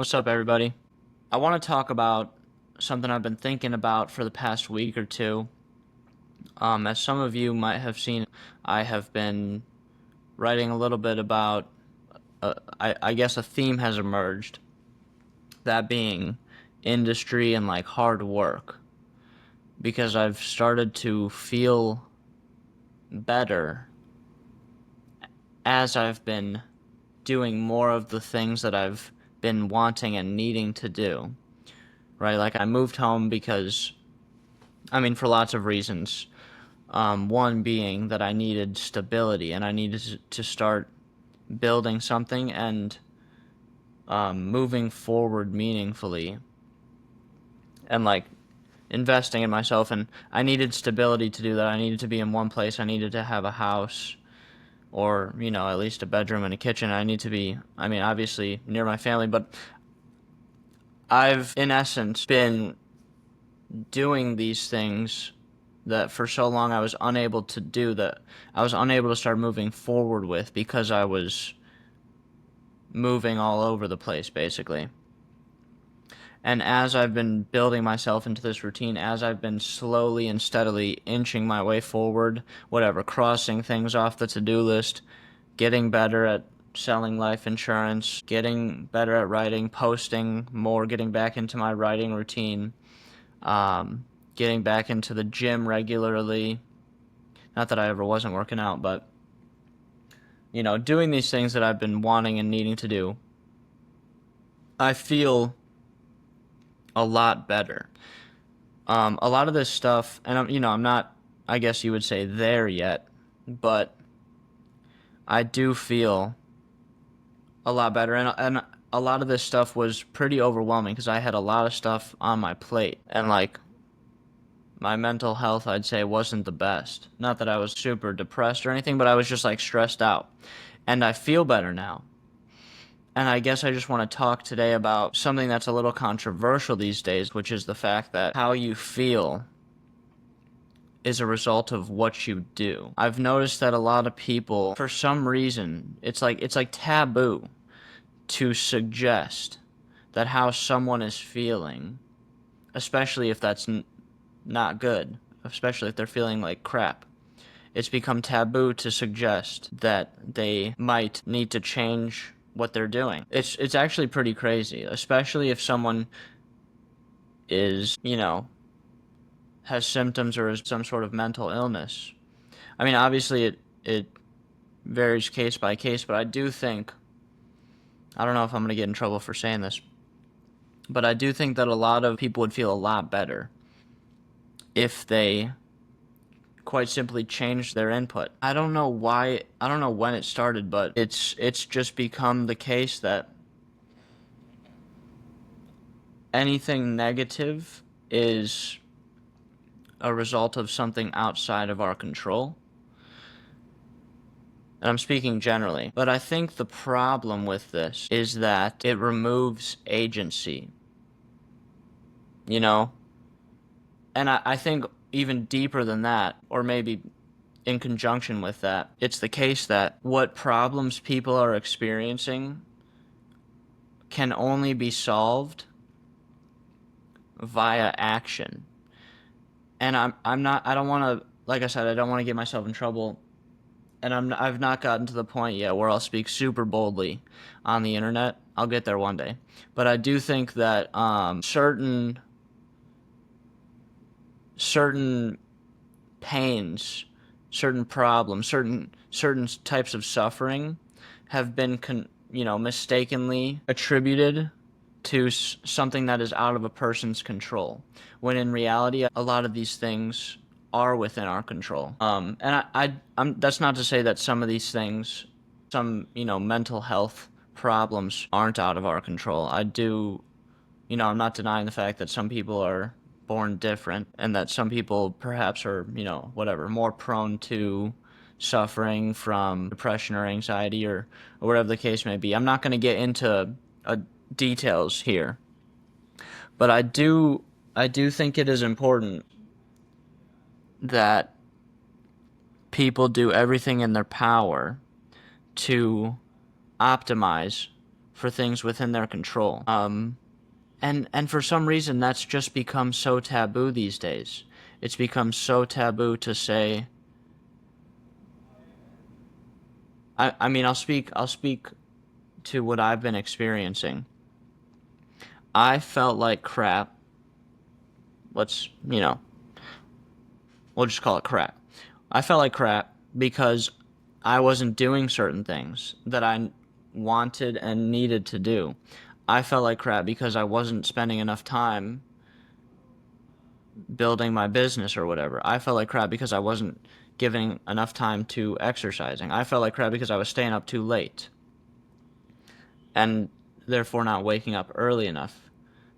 What's up, everybody? I want to talk about something I've been thinking about for the past week or two. As some of you might have seen, I have been writing a little bit about, I guess a theme has emerged, that being industry and like hard work, because I've started to feel better as I've been doing more of the things that I've been wanting and needing to do. Right? Like I moved home because, for lots of reasons. One being that I needed stability and I needed to start building something and moving forward meaningfully and like investing in myself. And I needed stability to do that. I needed to be in one place. I needed to have a house or, at least a bedroom and a kitchen. I need to be, obviously near my family, but I've in essence been doing these things that for so long I was unable to do, that I was unable to start moving forward with because I was moving all over the place, basically. And as I've been building myself into this routine, as I've been slowly and steadily inching my way forward, whatever, crossing things off the to-do list, getting better at selling life insurance, getting better at writing, posting more, getting back into my writing routine, getting back into the gym regularly. Not that I ever wasn't working out, but, doing these things that I've been wanting and needing to do, I feel a lot better. A lot of this stuff, and I'm not, I guess you would say, there yet, but I do feel a lot better. And a lot of this stuff was pretty overwhelming because I had a lot of stuff on my plate. And, like, my mental health, I'd say, wasn't the best. Not that I was super depressed or anything, but I was just, like, stressed out. And I feel better now. And I guess I just want to talk today about something that's a little controversial these days, which is the fact that how you feel is a result of what you do. I've noticed that a lot of people, for some reason, it's like taboo to suggest that how someone is feeling, especially if that's not good, especially if they're feeling like crap. It's become taboo to suggest that they might need to change what they're doing. It's actually pretty crazy, especially if someone is, has symptoms or is some sort of mental illness. Obviously it varies case by case, but I do think, I don't know if I'm going to get in trouble for saying this, but I do think that a lot of people would feel a lot better if they quite simply changed their input. I don't know why, I don't know when it started, but it's just become the case that anything negative is a result of something outside of our control. And I'm speaking generally. But I think the problem with this is that it removes agency. You know? And I think even deeper than that, or maybe in conjunction with that, it's the case that what problems people are experiencing can only be solved via action. And I'm not, I don't want to, like I said, I don't want to get myself in trouble. And I've not gotten to the point yet where I'll speak super boldly on the internet. I'll get there one day. But I do think that certain pains, certain problems, certain types of suffering have been mistakenly attributed to something that is out of a person's control, when in reality a lot of these things are within our control. And I'm that's not to say that some of these things, some mental health problems aren't out of our control. I do, I'm not denying the fact that some people are born different and that some people perhaps are, whatever, more prone to suffering from depression or anxiety or whatever the case may be. I'm not going to get into details here, but I do think it is important that people do everything in their power to optimize for things within their control. And for some reason, that's just become so taboo these days. It's become so taboo to say. I mean, I'll speak to what I've been experiencing. I felt like crap. Let's, we'll just call it crap. I felt like crap because I wasn't doing certain things that I wanted and needed to do. I felt like crap because I wasn't spending enough time building my business or whatever. I felt like crap because I wasn't giving enough time to exercising. I felt like crap because I was staying up too late and therefore not waking up early enough,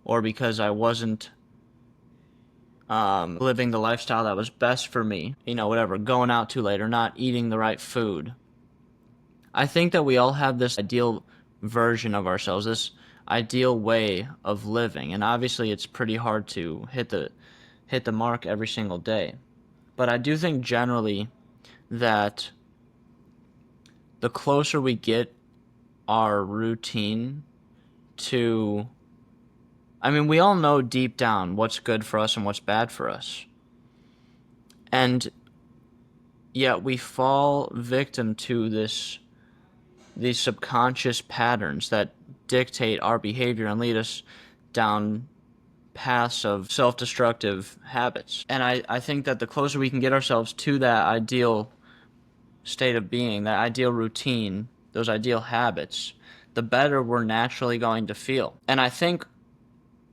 or because I wasn't living the lifestyle that was best for me, whatever, going out too late or not eating the right food. I think that we all have this ideal version of ourselves, this ideal way of living, and obviously it's pretty hard to hit the mark every single day. But I do think generally that the closer we get our routine to, I mean, we all know deep down what's good for us and what's bad for us. And yet we fall victim to these subconscious patterns that dictate our behavior and lead us down paths of self-destructive habits. And I think that the closer we can get ourselves to that ideal state of being, that ideal routine, those ideal habits, the better we're naturally going to feel. And I think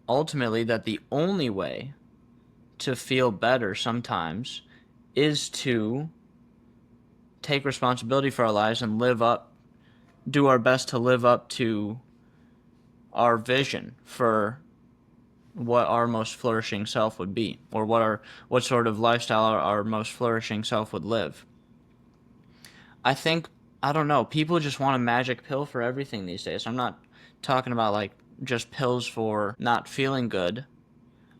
ultimately that the only way to feel better sometimes is to take responsibility for our lives and do our best to live up to our vision for what our most flourishing self would be, or what sort of lifestyle our most flourishing self would live. I think, I don't know, people just want a magic pill for everything these days. I'm not talking about like just pills for not feeling good.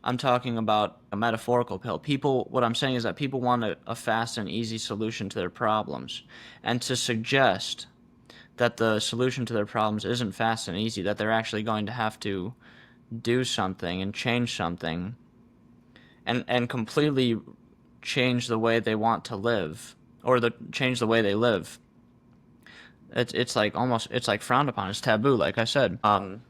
I'm talking about a metaphorical pill. What I'm saying is that people want a fast and easy solution to their problems. And to suggest that the solution to their problems isn't fast and easy, that they're actually going to have to do something and change something and completely change the way they want to live, or change the way they live. It's like frowned upon. It's taboo, like I said. And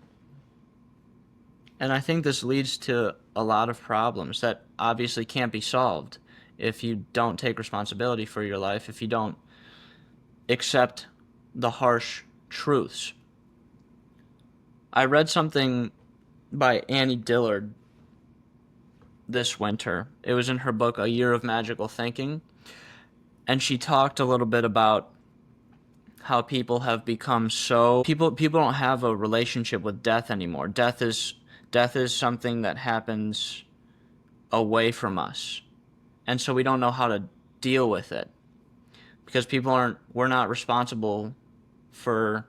I think this leads to a lot of problems that obviously can't be solved if you don't take responsibility for your life, if you don't accept the harsh truths. I read something by Annie Dillard this winter. It was in her book, A Year of Magical Thinking. And she talked a little bit about how people have become people don't have a relationship with death anymore. Death is something that happens away from us. And so we don't know how to deal with it. Because we're not responsible for,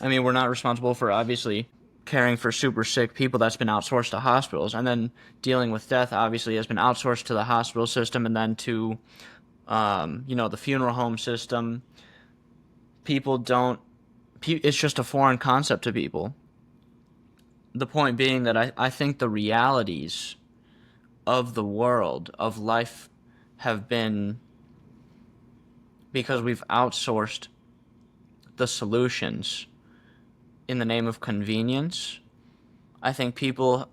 we're not responsible for obviously caring for super sick people. That's been outsourced to hospitals. And then dealing with death obviously has been outsourced to the hospital system and then to, the funeral home system. It's just a foreign concept to people. The point being that I think the realities of the world, of life, have been, because we've outsourced the solutions in the name of convenience, I think people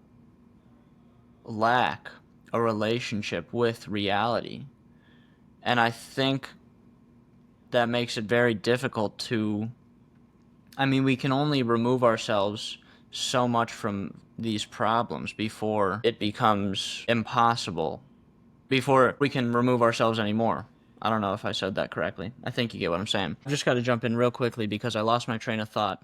lack a relationship with reality. And I think that makes it very difficult we can only remove ourselves so much from these problems before it becomes impossible, before we can remove ourselves anymore. I don't know if I said that correctly. I think you get what I'm saying. I've just got to jump in real quickly because I lost my train of thought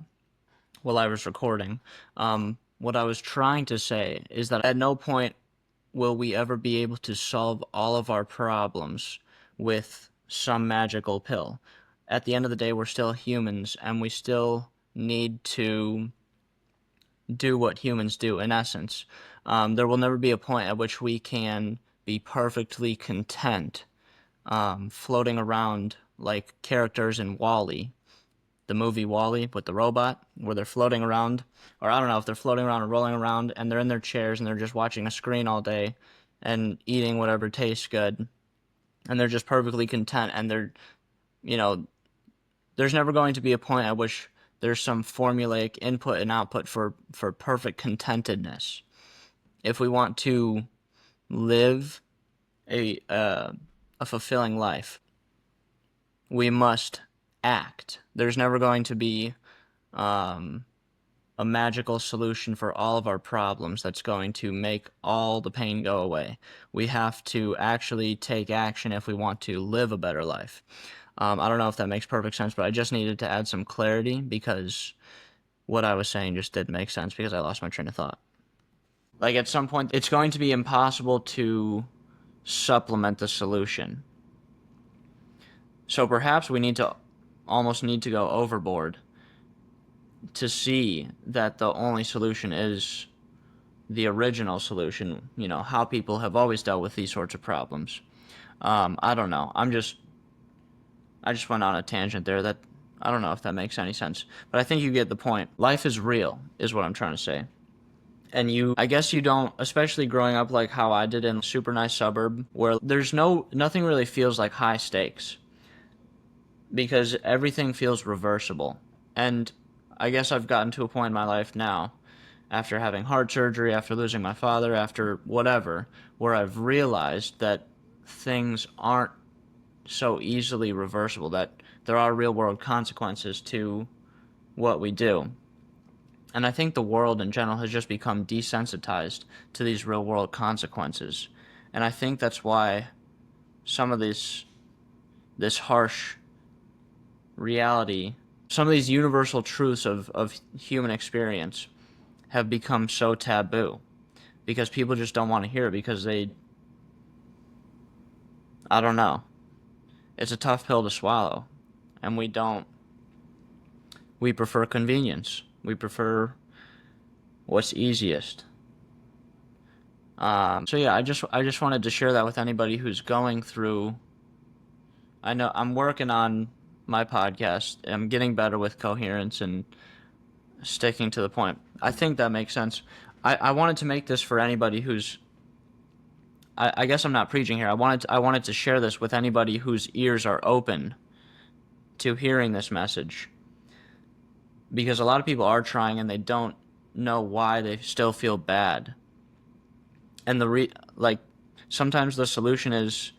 while I was recording. What I was trying to say is that at no point will we ever be able to solve all of our problems with some magical pill. At the end of the day, we're still humans, and we still need to do what humans do, in essence. There will never be a point at which we can be perfectly content, floating around like characters in WALL-E, the movie Wall-E with the robot, where they're floating around, or I don't know if they're floating around or rolling around, and they're in their chairs and they're just watching a screen all day and eating whatever tastes good, and they're just perfectly content, and they're, you know, there's never going to be a point at which there's some formulaic input and output for perfect contentedness. If we want to live a fulfilling life, we must act. There's never going to be um, a magical solution for all of our problems that's going to make all the pain go away. We have to actually take action if we want to live a better life. I don't know if that makes perfect sense, but I just needed to add some clarity because what I was saying just didn't make sense because I lost my train of thought. Like at some point, it's going to be impossible to supplement the solution. So perhaps we almost need to go overboard to see that the only solution is the original solution, how people have always dealt with these sorts of problems. I don't know. I just went on a tangent there that I don't know if that makes any sense, but I think you get the point. Life is real, is what I'm trying to say. And I guess you don't, especially growing up like how I did in a super nice suburb where nothing really feels like high stakes because everything feels reversible. And I guess I've gotten to a point in my life now, after having heart surgery, after losing my father, after whatever, where I've realized that things aren't so easily reversible, that there are real world consequences to what we do. And I think the world in general has just become desensitized to these real world consequences. And I think that's why some of this harsh reality, some of these universal truths of human experience have become so taboo. Because people just don't want to hear it because I don't know. It's a tough pill to swallow. And we prefer convenience. We prefer what's easiest. So yeah, I just wanted to share that with anybody who's going through. I know I'm working on my podcast. I'm getting better with coherence and sticking to the point. I think that makes sense. I wanted to make this for anybody who's. I guess I'm not preaching here. I wanted to share this with anybody whose ears are open to hearing this message. Because a lot of people are trying and they don't know why they still feel bad. And sometimes the solution is,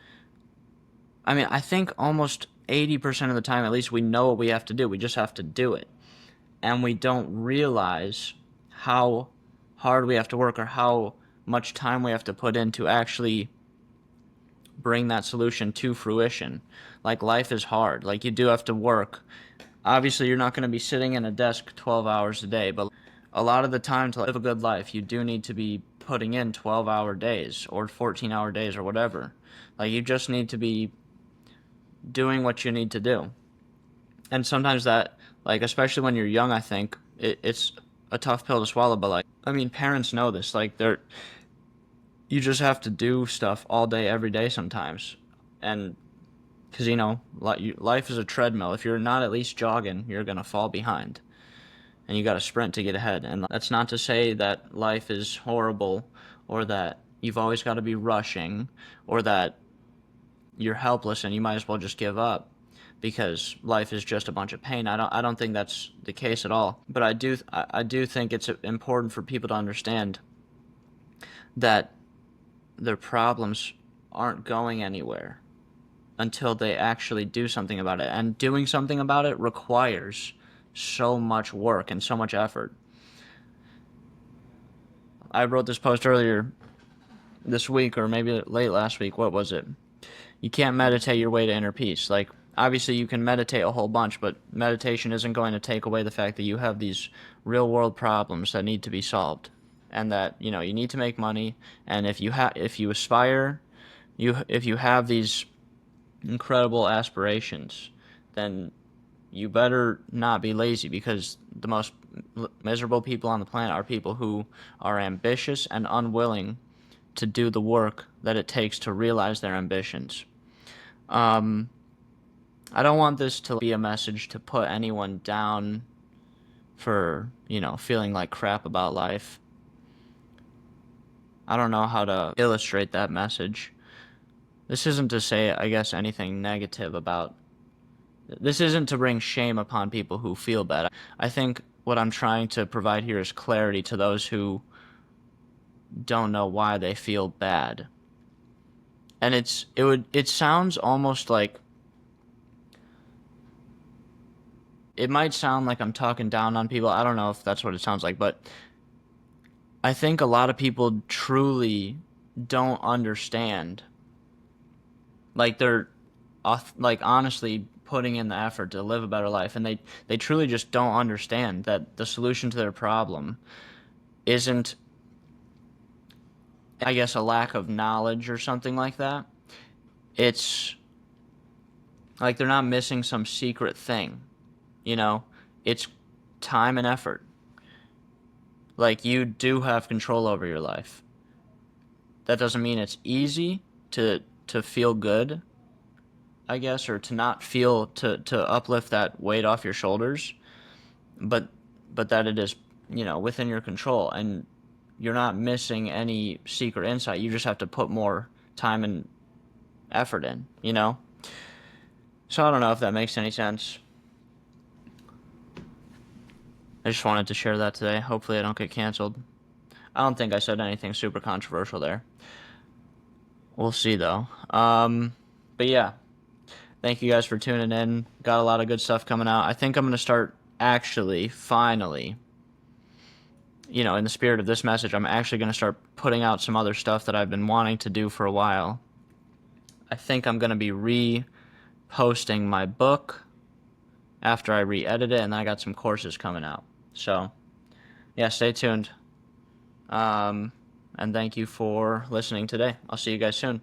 I think almost 80% of the time, at least, we know what we have to do. We just have to do it. And we don't realize how hard we have to work or how much time we have to put in to actually bring that solution to fruition. Like, life is hard. Like, you do have to work. Obviously, you're not going to be sitting in a desk 12 hours a day, but a lot of the time to live a good life, you do need to be putting in 12-hour days or 14-hour days or whatever. Like, you just need to be doing what you need to do. And sometimes that, especially when you're young, I think, it's a tough pill to swallow, but, parents know this. You just have to do stuff all day, every day sometimes. And because, life is a treadmill. If you're not at least jogging, you're going to fall behind. And you got to sprint to get ahead. And that's not to say that life is horrible or that you've always got to be rushing or that you're helpless and you might as well just give up because life is just a bunch of pain. I don't think that's the case at all. But I do think it's important for people to understand that their problems aren't going anywhere until they actually do something about it. And doing something about it requires so much work and so much effort. I wrote this post earlier this week or maybe late last week. What was it? You can't meditate your way to inner peace. Obviously you can meditate a whole bunch, but meditation isn't going to take away the fact that you have these real world problems that need to be solved and that, you need to make money. And if you aspire, if you have these incredible aspirations, then you better not be lazy because the most miserable people on the planet are people who are ambitious and unwilling to do the work that it takes to realize their ambitions. I don't want this to be a message to put anyone down for, feeling like crap about life. I don't know how to illustrate that message. This isn't to say, I guess, anything negative about. This isn't to bring shame upon people who feel bad. I think what I'm trying to provide here is clarity to those who don't know why they feel bad. And it sounds almost like, it might sound like I'm talking down on people. I don't know if that's what it sounds like, but I think a lot of people truly don't understand. Like they're like honestly putting in the effort to live a better life, and they truly just don't understand that the solution to their problem isn't, I guess, a lack of knowledge or something like that. It's like they're not missing some secret thing, you know? It's time and effort. Like you do have control over your life. That doesn't mean it's easy to feel good, I guess, or to not feel to uplift that weight off your shoulders, but that it is, within your control, and you're not missing any secret insight. You just have to put more time and effort in. So I don't know if that makes any sense. I just wanted to share that today. Hopefully I don't get canceled. I don't think I said anything super controversial there. We'll see though. But yeah, thank you guys for tuning in. Got a lot of good stuff coming out. I think I'm gonna start actually, finally, in the spirit of this message, I'm actually gonna start putting out some other stuff that I've been wanting to do for a while. I think I'm gonna be re-posting my book after I re-edit it, and then I got some courses coming out. So, yeah, stay tuned. And thank you for listening today. I'll see you guys soon.